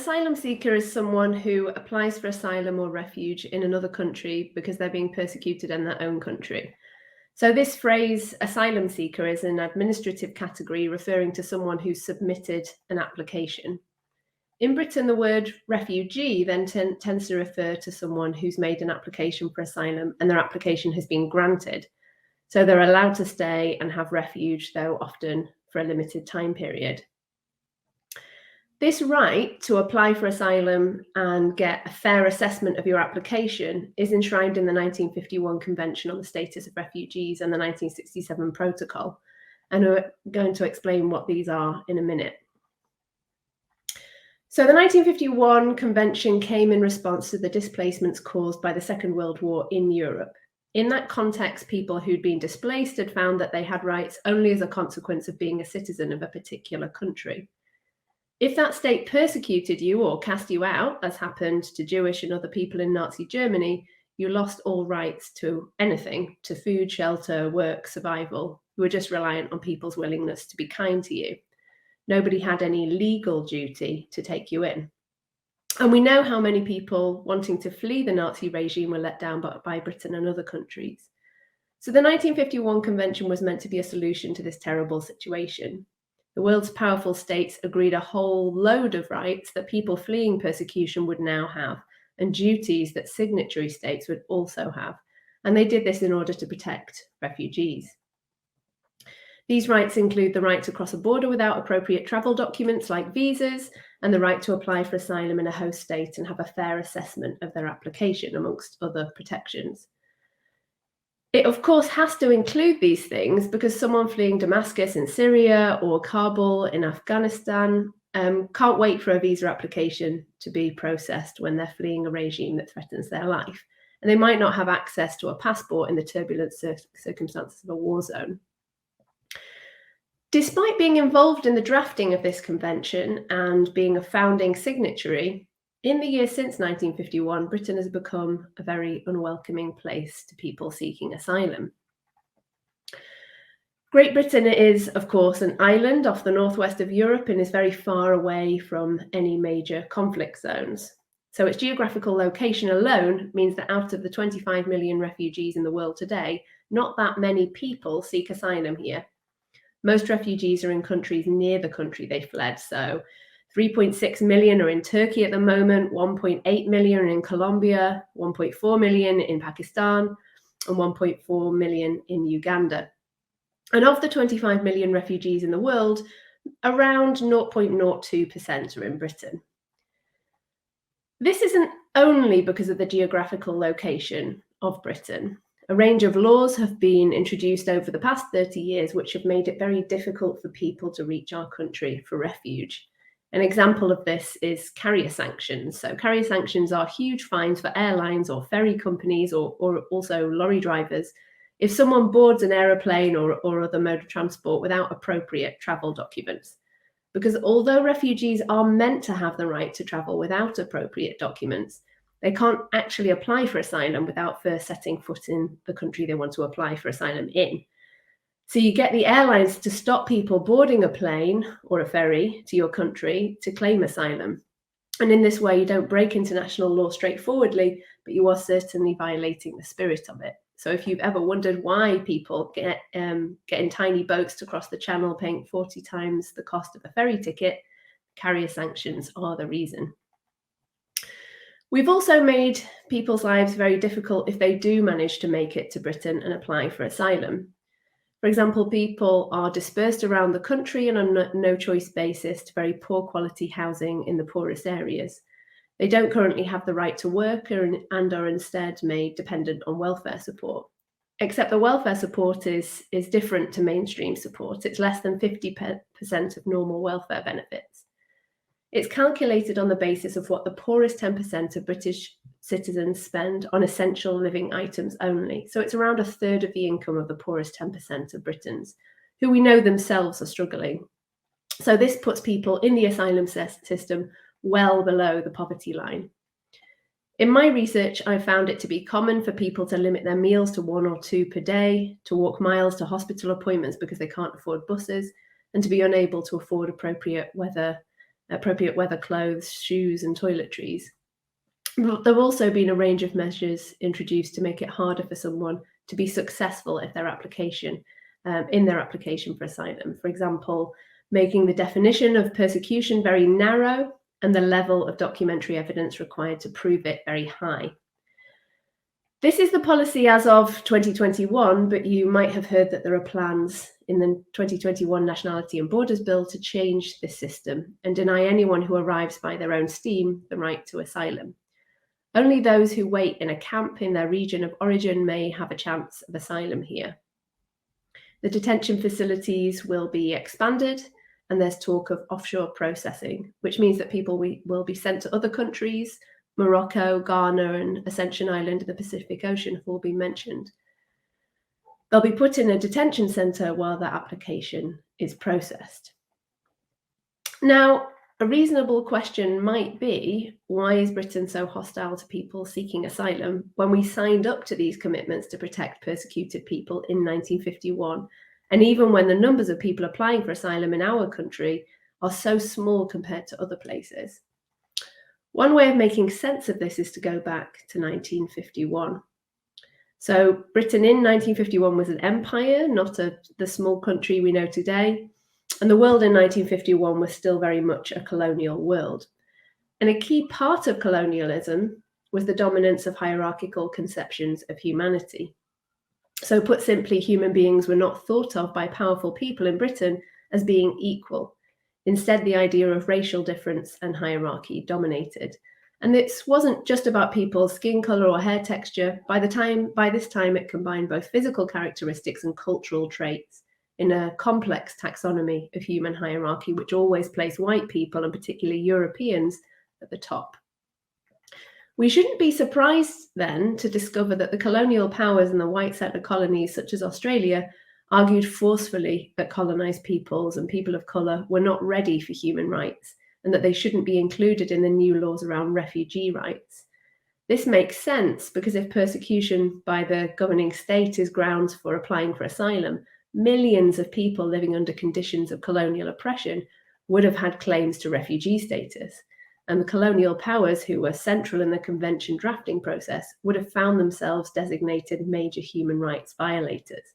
asylum seeker is someone who applies for asylum or refuge in another country because they're being persecuted in their own country. So this phrase, asylum seeker, is an administrative category referring to someone who's submitted an application. In Britain, the word refugee then tends to refer to someone who's made an application for asylum and their application has been granted. So they're allowed to stay and have refuge, though often for a limited time period. This right to apply for asylum and get a fair assessment of your application is enshrined in the 1951 Convention on the Status of Refugees and the 1967 Protocol. And we're going to explain what these are in a minute. So the 1951 Convention came in response to the displacements caused by the Second World War in Europe. In that context, people who'd been displaced had found that they had rights only as a consequence of being a citizen of a particular country. If that state persecuted you or cast you out, as happened to Jewish and other people in Nazi Germany, you lost all rights to anything, to food, shelter, work, survival. You were just reliant on people's willingness to be kind to you. Nobody had any legal duty to take you in. And we know how many people wanting to flee the Nazi regime were let down by Britain and other countries. So the 1951 Convention was meant to be a solution to this terrible situation. The world's powerful states agreed a whole load of rights that people fleeing persecution would now have, and duties that signatory states would also have. And they did this in order to protect refugees. These rights include the right to cross a border without appropriate travel documents like visas, and the right to apply for asylum in a host state and have a fair assessment of their application, amongst other protections. It, of course, has to include these things because someone fleeing Damascus in Syria or Kabul in Afghanistan can't wait for a visa application to be processed when they're fleeing a regime that threatens their life. And they might not have access to a passport in the turbulent circumstances of a war zone. Despite being involved in the drafting of this convention and being a founding signatory, in the years since 1951, Britain has become a very unwelcoming place to people seeking asylum. Great Britain is, of course, an island off the northwest of Europe and is very far away from any major conflict zones. So its geographical location alone means that out of the 25 million refugees in the world today, not that many people seek asylum here. Most refugees are in countries near the country they fled, so 3.6 million are in Turkey at the moment, 1.8 million in Colombia, 1.4 million in Pakistan, and 1.4 million in Uganda. And of the 25 million refugees in the world, around 0.02% are in Britain. This isn't only because of the geographical location of Britain. A range of laws have been introduced over the past 30 years, which have made it very difficult for people to reach our country for refuge. An example of this is carrier sanctions. So carrier sanctions are huge fines for airlines or ferry companies or also lorry drivers if someone boards an aeroplane or other mode of transport without appropriate travel documents. Because although refugees are meant to have the right to travel without appropriate documents, they can't actually apply for asylum without first setting foot in the country they want to apply for asylum in. So you get the airlines to stop people boarding a plane or a ferry to your country to claim asylum. And in this way, you don't break international law straightforwardly, but you are certainly violating the spirit of it. So if you've ever wondered why people get in tiny boats to cross the channel, paying 40 times the cost of a ferry ticket, carrier sanctions are the reason. We've also made people's lives very difficult if they do manage to make it to Britain and apply for asylum. For example, people are dispersed around the country on a no-choice basis to very poor quality housing in the poorest areas. They don't currently have the right to work and are instead made dependent on welfare support. Except the welfare support is different to mainstream support. It's less than 50% of normal welfare benefits. It's calculated on the basis of what the poorest 10% of British citizens spend on essential living items only. So it's around a third of the income of the poorest 10% of Britons, who we know themselves are struggling. So this puts people in the asylum system well below the poverty line. In my research, I found it to be common for people to limit their meals to 1 or 2 per day, to walk miles to hospital appointments because they can't afford buses, and to be unable to afford appropriate weather appropriate weather clothes, shoes, and toiletries. There have also been a range of measures introduced to make it harder for someone to be successful if in their application for asylum. For example, making the definition of persecution very narrow and the level of documentary evidence required to prove it very high. This is the policy as of 2021, but you might have heard that there are plans in the 2021 Nationality and Borders Bill to change this system and deny anyone who arrives by their own steam the right to asylum. Only those who wait in a camp in their region of origin may have a chance of asylum here. The detention facilities will be expanded, and there's talk of offshore processing, which means that people will be sent to other countries. Morocco, Ghana, and Ascension Island in the Pacific Ocean have all been mentioned. They'll be put in a detention centre while their application is processed. Now, a reasonable question might be, why is Britain so hostile to people seeking asylum when we signed up to these commitments to protect persecuted people in 1951, and even when the numbers of people applying for asylum in our country are so small compared to other places? One way of making sense of this is to go back to 1951. So Britain in 1951 was an empire, not the small country we know today. And the world in 1951 was still very much a colonial world. And a key part of colonialism was the dominance of hierarchical conceptions of humanity. So put simply, human beings were not thought of by powerful people in Britain as being equal. Instead, the idea of racial difference and hierarchy dominated. And this wasn't just about people's skin color or hair texture. By this time, it combined both physical characteristics and cultural traits in a complex taxonomy of human hierarchy, which always placed white people, and particularly Europeans, at the top. We shouldn't be surprised then to discover that the colonial powers in the white settler colonies, such as Australia, argued forcefully that colonized peoples and people of colour were not ready for human rights and that they shouldn't be included in the new laws around refugee rights. This makes sense because if persecution by the governing state is grounds for applying for asylum, millions of people living under conditions of colonial oppression would have had claims to refugee status, and the colonial powers who were central in the convention drafting process would have found themselves designated major human rights violators.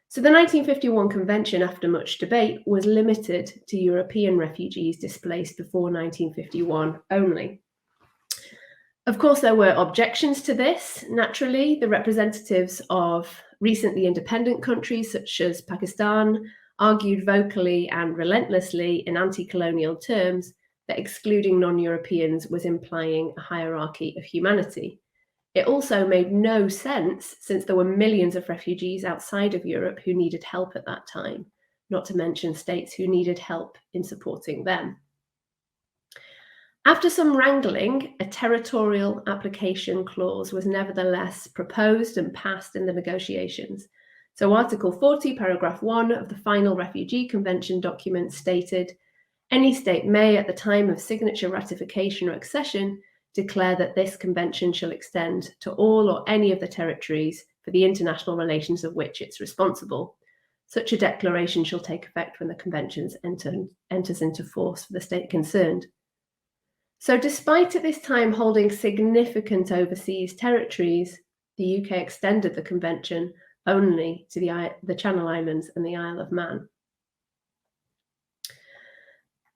So the 1951 convention, after much debate, was limited to European refugees displaced before 1951 only. Of course, there were objections to this. Naturally, the representatives of recently independent countries such as Pakistan argued vocally and relentlessly in anti-colonial terms that excluding non-Europeans was implying a hierarchy of humanity. It also made no sense since there were millions of refugees outside of Europe who needed help at that time, not to mention states who needed help in supporting them. After some wrangling, a territorial application clause was nevertheless proposed and passed in the negotiations. So Article 40, Paragraph 1 of the final Refugee Convention document stated, "Any state may, at the time of signature, ratification, or accession, declare that this convention shall extend to all or any of the territories for the international relations of which it's responsible. Such a declaration shall take effect when the convention enters into force for the state concerned." So despite at this time holding significant overseas territories, the UK extended the convention only to the Channel Islands and the Isle of Man.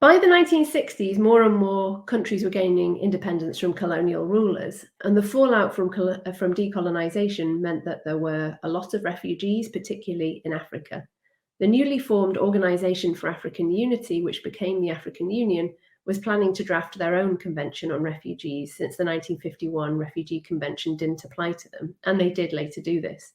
By the 1960s, more and more countries were gaining independence from colonial rulers, and the fallout from decolonisation meant that there were a lot of refugees, particularly in Africa. The newly formed Organisation for African Unity, which became the African Union, was planning to draft their own convention on refugees since the 1951 Refugee Convention didn't apply to them, and they did later do this.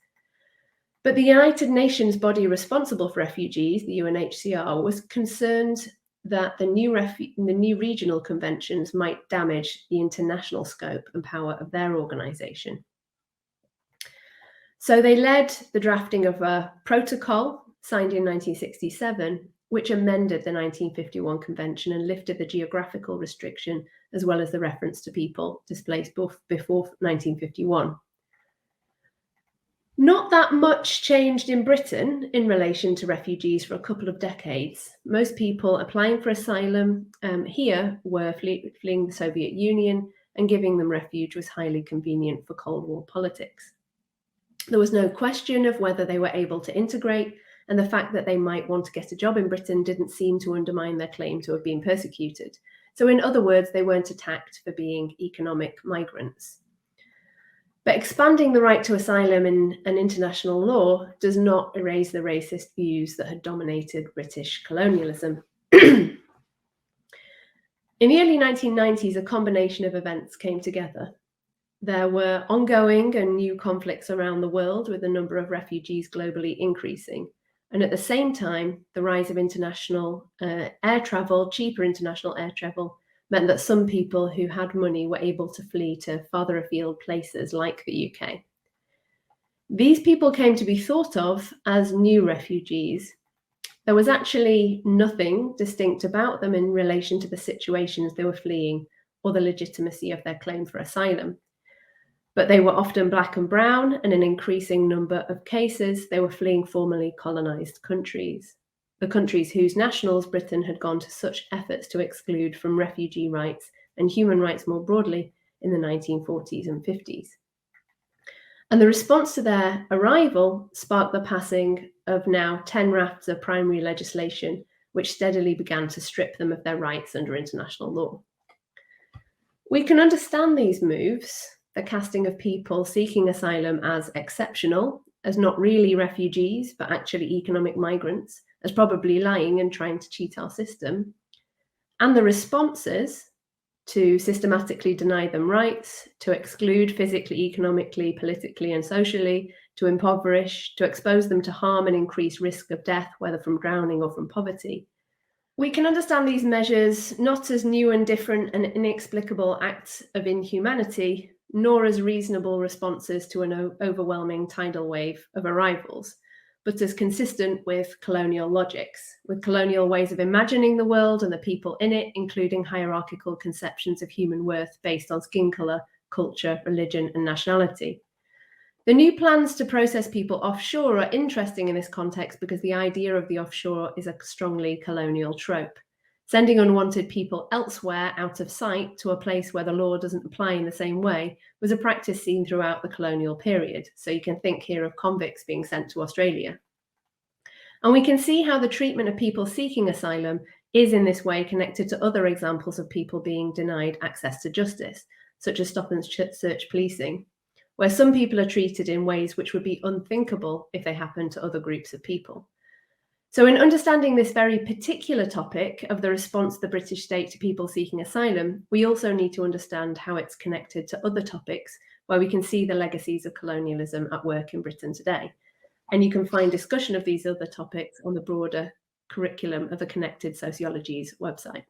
But the United Nations body responsible for refugees, the UNHCR, was concerned that the new regional conventions might damage the international scope and power of their organisation. So they led the drafting of a protocol signed in 1967, which amended the 1951 convention and lifted the geographical restriction as well as the reference to people displaced before 1951. Not that much changed in Britain in relation to refugees for a couple of decades. Most people applying for asylum here were fleeing the Soviet Union, and giving them refuge was highly convenient for Cold War politics. There was no question of whether they were able to integrate, and the fact that they might want to get a job in Britain didn't seem to undermine their claim to have been persecuted. So, in other words, they weren't attacked for being economic migrants. But expanding the right to asylum in an international law does not erase the racist views that had dominated British colonialism. In the early 1990s, a combination of events came together. There were ongoing and new conflicts around the world, with the number of refugees globally increasing. And at the same time, the rise of international air travel, cheaper international air travel, meant that some people who had money were able to flee to farther afield places like the UK. These people came to be thought of as new refugees. There was actually nothing distinct about them in relation to the situations they were fleeing or the legitimacy of their claim for asylum. But they were often black and brown, and in an increasing number of cases, they were fleeing formerly colonised countries, the countries whose nationals Britain had gone to such efforts to exclude from refugee rights and human rights more broadly in the 1940s and 50s. And the response to their arrival sparked the passing of now 10 rafts of primary legislation, which steadily began to strip them of their rights under international law. We can understand these moves, the casting of people seeking asylum as exceptional, as not really refugees, but actually economic migrants, as probably lying and trying to cheat our system, and the responses to systematically deny them rights, to exclude physically, economically, politically, and socially, to impoverish, to expose them to harm and increase risk of death, whether from drowning or from poverty. We can understand these measures not as new and different and inexplicable acts of inhumanity, nor as reasonable responses to an overwhelming tidal wave of arrivals, but as consistent with colonial logics, with colonial ways of imagining the world and the people in it, including hierarchical conceptions of human worth based on skin colour, culture, religion, and nationality. The new plans to process people offshore are interesting in this context because the idea of the offshore is a strongly colonial trope. Sending unwanted people elsewhere out of sight to a place where the law doesn't apply in the same way was a practice seen throughout the colonial period. So you can think here of convicts being sent to Australia. And we can see how the treatment of people seeking asylum is in this way connected to other examples of people being denied access to justice, such as stop and search policing, where some people are treated in ways which would be unthinkable if they happened to other groups of people. So in understanding this very particular topic of the response of the British state to people seeking asylum, we also need to understand how it's connected to other topics where we can see the legacies of colonialism at work in Britain today. And you can find discussion of these other topics on the broader curriculum of the Connected Sociologies website.